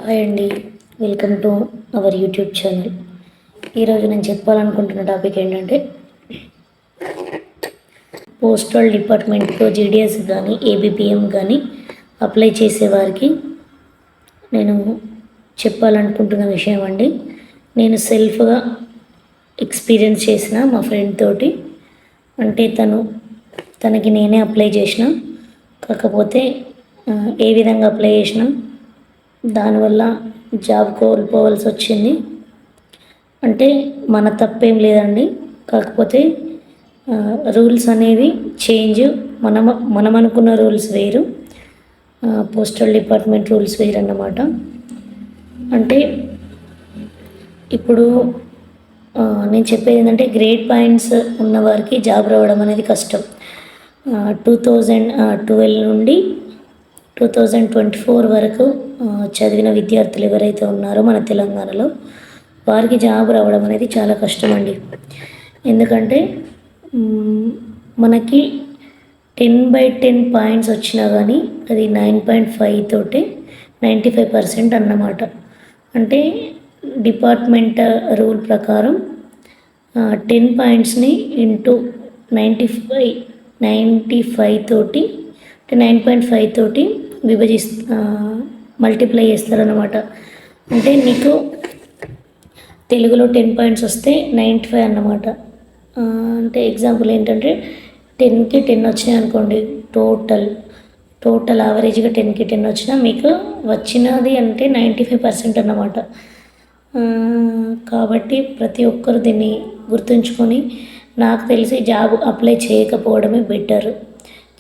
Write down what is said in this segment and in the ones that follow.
Hi అండి, welcome to our YouTube channel. ఈరోజు నేను చెప్పాలనుకుంటున్న టాపిక్ ఏంటంటే పోస్టల్ డిపార్ట్మెంట్తో జీడిఎస్ కానీ ఏబిపిఎం కానీ అప్లై చేసేవారికి నేను చెప్పాలనుకుంటున్న విషయం అండి. నేను సెల్ఫ్గా ఎక్స్పీరియన్స్ చేసిన మా ఫ్రెండ్ తోటి, అంటే తనకి నేనే అప్లై చేసిన. కాకపోతే ఏ విధంగా అప్లై చేసిన, దానివల్ల జాబ్ కోల్పోవాల్సి వచ్చింది. అంటే మన తప్పేం లేదండి, కాకపోతే రూల్స్ అనేవి చేంజ్. మనం అనుకున్న రూల్స్ వేరు, పోస్టల్ డిపార్ట్మెంట్ రూల్స్ వేరు అన్నమాట. అంటే ఇప్పుడు నేను చెప్పేది ఏంటంటే గ్రేడ్ పాయింట్స్ ఉన్నవారికి జాబ్ రావడం అనేది కష్టం. 2012 నుండి 2024 వరకు చదివిన విద్యార్థులు ఎవరైతే ఉన్నారో మన తెలంగాణలో, వారికి జాబ్ రావడం అనేది చాలా కష్టం అండి. ఎందుకంటే మనకి 10/10 పాయింట్స్ వచ్చినా కానీ అది 9.5 తోటే 95% అన్నమాట. అంటే డిపార్ట్మెంట్ రూల్ ప్రకారం 10 పాయింట్స్ని ఇంటూ 95 తోటి, 9.5 తోటి మల్టిప్లై చేస్తారన్నమాట. అంటే నీకు తెలుగులో 10 పాయింట్స్ వస్తే 95 అన్నమాట. అంటే ఎగ్జాంపుల్ ఏంటంటే 10కి 10 వచ్చినాయి అనుకోండి, టోటల్ యావరేజ్గా 10కి 10 వచ్చినా మీకు వచ్చినది అంటే 95% అన్నమాట. కాబట్టి ప్రతి ఒక్కరు దీన్ని గుర్తుంచుకొని, నాకు తెలిసి జాబ్ అప్లై చేయకపోవడమే బెటర్.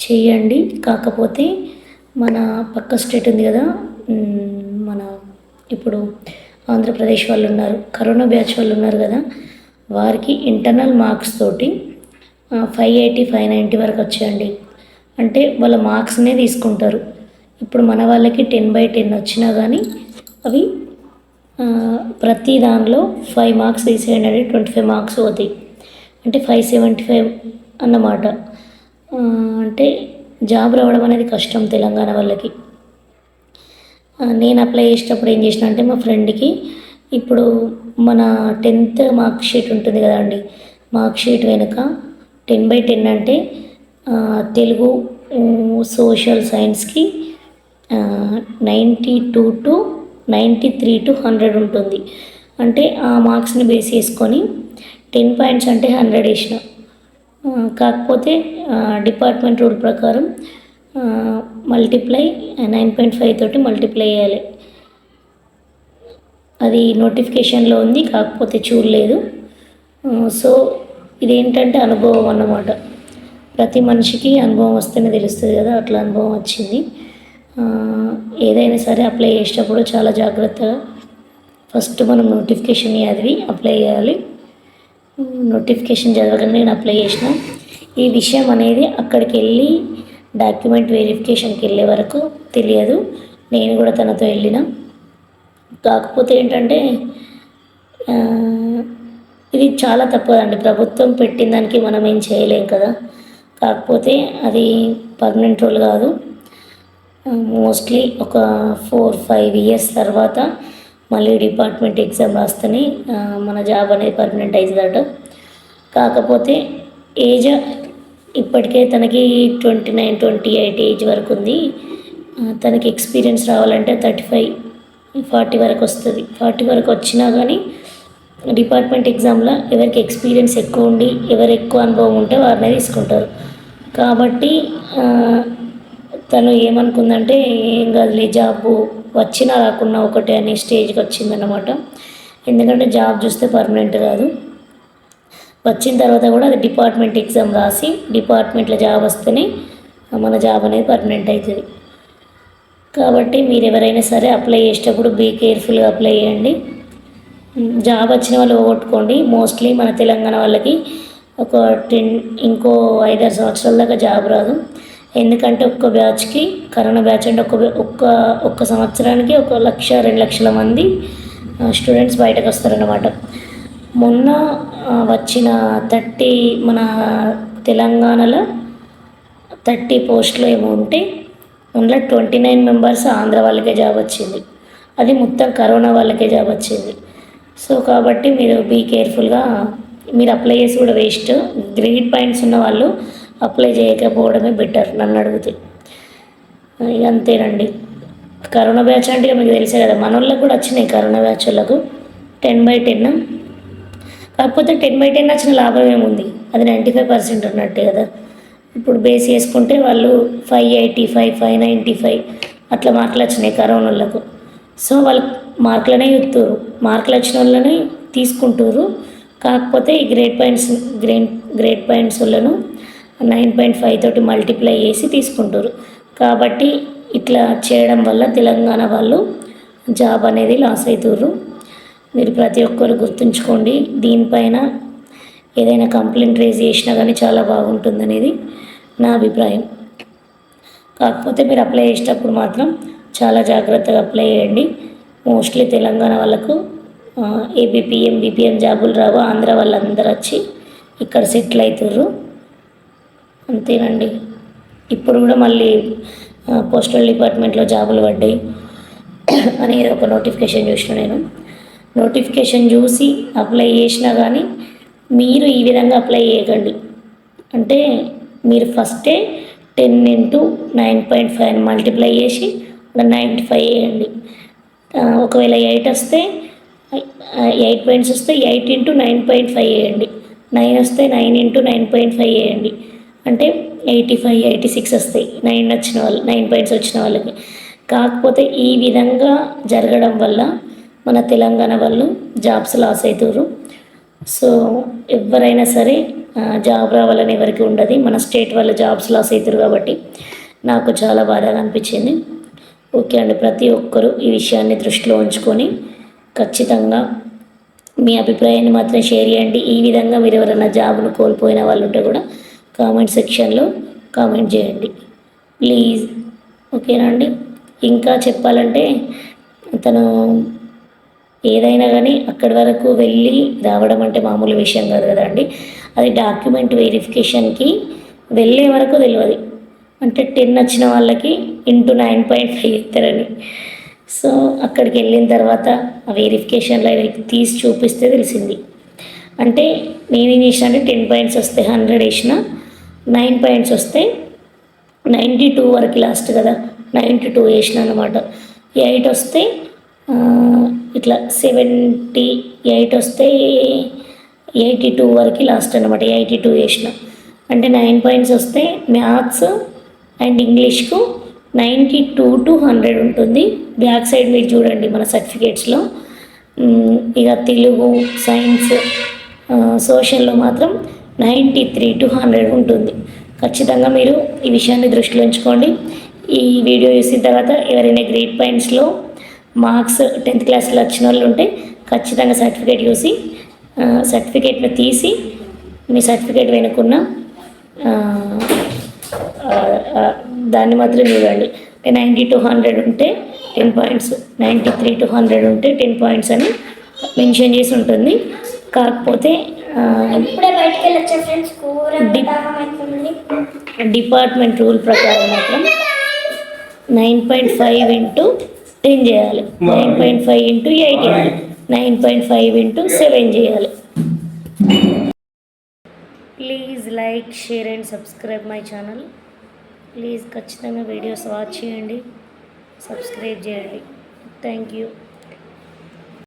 చేయండి. కాకపోతే మన పక్క స్టేట్ ఉంది కదా, మన ఇప్పుడు ఆంధ్రప్రదేశ్ వాళ్ళు ఉన్నారు, కరోనా బ్యాచ్ వాళ్ళు ఉన్నారు కదా, వారికి ఇంటర్నల్ మార్క్స్ తోటి 580, 590 వరకు వచ్చాయండి. అంటే వాళ్ళ మార్క్స్నే తీసుకుంటారు. ఇప్పుడు మన వాళ్ళకి 10/10 వచ్చినా కానీ అవి ప్రతి దానిలో 5 మార్క్స్ తీసేయండి, 25 మార్క్స్ పోతాయి. అంటే 575 అన్నమాట. అంటే జాబ్ రావడం అనేది కష్టం తెలంగాణ వాళ్ళకి. నేను అప్లై చేసేటప్పుడు ఏం చేసిన అంటే, మా ఫ్రెండ్కి ఇప్పుడు మన 10th మార్క్ షీట్ ఉంటుంది కదా అండి, మార్క్ షీట్ వెనుక 10/10 అంటే తెలుగు, సోషల్ సైన్స్కి 92 to 93 to 100 ఉంటుంది. అంటే ఆ మార్క్స్ని బేస్ చేసుకొని 10 పాయింట్స్ అంటే 100 వేసిన. కాకపోతే డిపార్ట్మెంట్ రూల్ ప్రకారం మల్టిప్లై 9.5 తోటి మల్టిప్లై చేయాలి. అది నోటిఫికేషన్లో ఉంది, కాకపోతే చూడలేదు. సో ఇదేంటంటే అనుభవం అన్నమాట. ప్రతి మనిషికి అనుభవం వస్తేనే తెలుస్తుంది కదా, అట్లా అనుభవం వచ్చింది. ఏదైనా సరే అప్లై చేసేటప్పుడు చాలా జాగ్రత్తగా ఫస్ట్ మనం నోటిఫికేషన్ చదివి అప్లై చేయాలి. నోటిఫికేషన్ చదవగానే నేను అప్లై చేసిన. ఈ విషయం అనేది అక్కడికి వెళ్ళి డాక్యుమెంట్ వెరిఫికేషన్కి వెళ్ళే వరకు తెలియదు. నేను కూడా తనతో వెళ్ళిన. కాకపోతే ఏంటంటే ఇది చాలా తప్పు కదండి, ప్రభుత్వం పెట్టిన దానికి మనం ఏం చేయలేం కదా. కాకపోతే అది పర్మనెంట్ రూల్ కాదు. మోస్ట్లీ ఒక 4-5 ఇయర్స్ తర్వాత మళ్ళీ డిపార్ట్మెంట్ ఎగ్జామ్ రాస్తేనే మన జాబ్ అనేది పర్మనెంట్ అవుతుందట. కాకపోతే ఏజ్ ఇప్పటికే తనకి 29-28 ఏజ్ వరకు ఉంది. తనకి ఎక్స్పీరియన్స్ రావాలంటే 35-40 వరకు వస్తుంది. 40 వరకు వచ్చినా కానీ డిపార్ట్మెంట్ ఎగ్జామ్లో ఎవరికి ఎక్స్పీరియన్స్ ఎక్కువ ఉండి, ఎవరు ఎక్కువ అనుభవం ఉంటే వారినే తీసుకుంటారు. కాబట్టి తను ఏమనుకుందంటే ఏం కాదులే, జాబ్ వచ్చినా రాకున్నా ఒకటే అనే స్టేజ్కి వచ్చిందన్నమాట. ఎందుకంటే జాబ్ చూస్తే పర్మనెంట్ కాదు. వచ్చిన తర్వాత కూడా అది డిపార్ట్మెంట్ ఎగ్జామ్ రాసి డిపార్ట్మెంట్లో జాబ్ వస్తేనే మన జాబ్ అనేది పర్మనెంట్ అవుతుంది. కాబట్టి మీరు ఎవరైనా సరే అప్లై చేసేటప్పుడు బీ కేర్ఫుల్గా అప్లై చేయండి. జాబ్ వచ్చిన వాళ్ళు పోగొట్టుకోండి. మోస్ట్లీ మన తెలంగాణ వాళ్ళకి ఒక ఇంకో 5-6 సంవత్సరాల దాకా జాబ్ రాదు. ఎందుకంటే ఒక్క బ్యాచ్కి, కరోనా బ్యాచ్ అంటే ఒక్క సంవత్సరానికి 1-2 లక్షల మంది స్టూడెంట్స్ బయటకు వస్తారన్నమాట. మొన్న వచ్చిన మన తెలంగాణలో 30 పోస్టులు ఏమో ఉంటే అందులో 29 మెంబర్స్ ఆంధ్ర వాళ్ళకే జాబ్ వచ్చింది. అది మొత్తం కరోనా వాళ్ళకే జాబ్ వచ్చింది. సో కాబట్టి మీరు బీ కేర్ఫుల్గా, మీరు అప్లై చేసి కూడా వేస్ట్. గ్రేడ్ పాయింట్స్ ఉన్న వాళ్ళు అప్లై చేయకపోవడమే బెటర్ నన్ను అడిగితే. ఇక అంతేనండి. కరోనా బ్యాచ్ అంటే మీకు తెలిసే కదా, మన వాళ్ళకి కూడా వచ్చినాయి కరోనా బ్యాచ్ వాళ్ళకు 10/10. కాకపోతే 10/10 వచ్చిన లాభం ఏముంది, అది 95% ఉన్నట్టే కదా. ఇప్పుడు బేస్ చేసుకుంటే వాళ్ళు 585, 595 అట్లా మార్కులు వచ్చినాయి కరోనా వాళ్ళకు. సో వాళ్ళు మార్కులనే చూస్తారు, మార్కులు వచ్చిన వాళ్ళని తీసుకుంటారు. కాకపోతే ఈ గ్రేడ్ పాయింట్స్ వాళ్ళను 9.5 తోటి మల్టిప్లై చేసి తీసుకుంటారు. కాబట్టి ఇట్లా చేయడం వల్ల తెలంగాణ వాళ్ళు జాబ్ అనేది లాస్ అవుతారు. మీరు ప్రతి ఒక్కరు గుర్తుంచుకోండి. దీనిపైన ఏదైనా కంప్లైంట్ రేజ్ చేసినా కానీ చాలా బాగుంటుంది అనేది నా అభిప్రాయం. కాకపోతే మీరు అప్లై చేసేటప్పుడు మాత్రం చాలా జాగ్రత్తగా అప్లై చేయండి. మోస్ట్లీ తెలంగాణ వాళ్ళకు ఏబిపిఎం బీపీఎం జాబులు రావు, ఆంధ్ర వాళ్ళందరూ వచ్చి ఇక్కడ సెటిల్ అవుతారు. అంతేనండి. ఇప్పుడు కూడా మళ్ళీ పోస్టల్ డిపార్ట్మెంట్లో జాబులు పడ్డాయి అనేది ఒక నోటిఫికేషన్ చూసిన నేను. నోటిఫికేషన్ చూసి అప్లై చేసినా కానీ మీరు ఈ విధంగా అప్లై చేయకండి. అంటే మీరు ఫస్టే 10 × 9.5 అని మల్టిప్లై చేసి 95 వేయండి. ఒకవేళ 8 వస్తే 8 పాయింట్స్ వస్తే 8 × 9.5 వేయండి. 9 వస్తే 9 × 9.5 వేయండి. అంటే 85, 86 వస్తాయి 9 పాయింట్స్ వచ్చిన వాళ్ళకి. కాకపోతే ఈ విధంగా జరగడం వల్ల మన తెలంగాణ వాళ్ళు జాబ్స్ లాస్ అవుతారు. సో ఎవరైనా సరే జాబ్ రావాలని ఎవరికి ఉండదు, మన స్టేట్ వాళ్ళు జాబ్స్ లాస్ అవుతారు. కాబట్టి నాకు చాలా బాధగా అనిపించింది. ఓకే అండి, ప్రతి ఒక్కరూ ఈ విషయాన్ని దృష్టిలో ఉంచుకొని ఖచ్చితంగా మీ అభిప్రాయాన్ని మాత్రం షేర్ చేయండి. ఈ విధంగా మీరు ఎవరైనా జాబ్ను కోల్పోయిన వాళ్ళు ఉంటే కూడా కామెంట్ సెక్షన్లో కామెంట్ చేయండి ప్లీజ్. ఓకేనా అండి. ఇంకా చెప్పాలంటే తను ఏదైనా కానీ అక్కడి వరకు వెళ్ళి రావడం అంటే మామూలు విషయం కాదు కదండి. అది డాక్యుమెంట్ వెరిఫికేషన్కి వెళ్ళే వరకు తెలియదు. అంటే 10 వచ్చిన వాళ్ళకి ఇంటూ 9.5 ఇస్తారని. సో అక్కడికి వెళ్ళిన తర్వాత ఆ వెరిఫికేషన్లో తీసి చూపిస్తే తెలిసింది. అంటే నేనేం చేసిన అంటే 10 పాయింట్స్ వస్తే 100 వేసిన, 9 పాయింట్స్ వస్తే 92 వరకు లాస్ట్ కదా, 92 వేసిన అనమాట. 8 వస్తే ఇట్లా 78 వస్తే 82 వరకు లాస్ట్ అనమాట. 82 వేసిన. అంటే 9 పాయింట్స్ వస్తే మ్యాథ్స్ అండ్ ఇంగ్లీష్కు 92 to 100 ఉంటుంది. బ్యాక్ సైడ్ మీరు చూడండి మన సర్టిఫికేట్స్లో. ఇక తెలుగు, సైన్స్, సోషల్లో మాత్రం 93 to 100 ఉంటుంది. ఖచ్చితంగా మీరు ఈ విషయాన్ని దృష్టిలో ఉంచుకోండి. ఈ వీడియో చూసిన తర్వాత ఎవరైనా గ్రేడ్ పాయింట్స్లో మార్క్స్ 10th క్లాస్లో వచ్చిన వాళ్ళు ఉంటే ఖచ్చితంగా సర్టిఫికేట్ చూసి సర్టిఫికేట్ను తీసి మీ సర్టిఫికేట్ వెనుకున్న దాన్ని మాత్రం చూడండి. 90 to 100 ఉంటే 10 పాయింట్స్, 93 to 100 ఉంటే 10 పాయింట్స్ అని మెన్షన్ చేసి ఉంటుంది. కాకపోతే డిపార్ట్మెంట్ రూల్ ప్రకారం మాత్రం 9.5 × 10 చేయాలి, 9.5 × 8 చేయాలి, 9.5 × 7 చేయాలి. Please like, share and subscribe my channel. Please ఖచ్చితంగా వీడియోస్ వాచ్ చేయండి, సబ్స్క్రైబ్ చేయండి. Thank you.